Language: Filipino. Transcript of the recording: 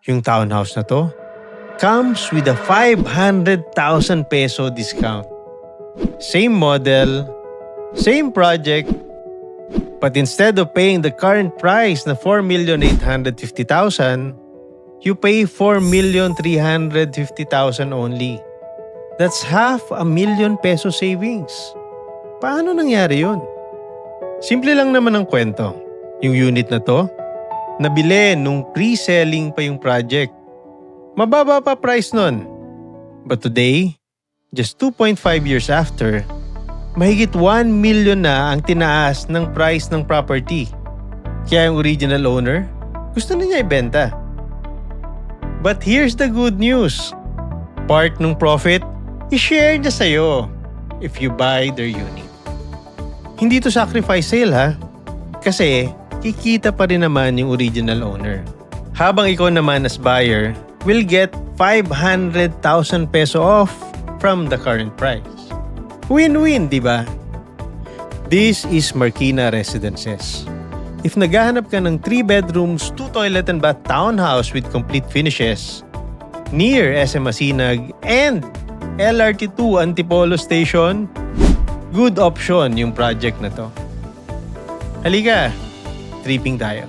Yung townhouse na to comes with a 500,000 peso discount. Same model, same project, but instead of paying the current price na 4,850,000, you pay 4,350,000 only. That's 500,000 peso savings. Paano nangyari yun? Simple lang naman ang kwento. Yung unit na to, nabili nung pre-selling pa yung project. Mababa pa price nun. But today, just 2.5 years after, mahigit 1 million na ang tinaas ng price ng property. Kaya yung original owner, gusto na niya ibenta. But here's the good news. Part ng profit, i-share niya sa'yo if you buy their unit. Hindi to sacrifice sale ha. Kasi kikita pa rin naman yung original owner. Habang ikaw naman as buyer, will get 500,000 peso off from the current price. Win-win, di ba? This is Marikina Residences. If naghahanap ka ng 3 bedrooms, 2 toilet and bath townhouse with complete finishes, near SM Masinag and LRT2 Antipolo Station, good option yung project na to. Halika, tripping tayo.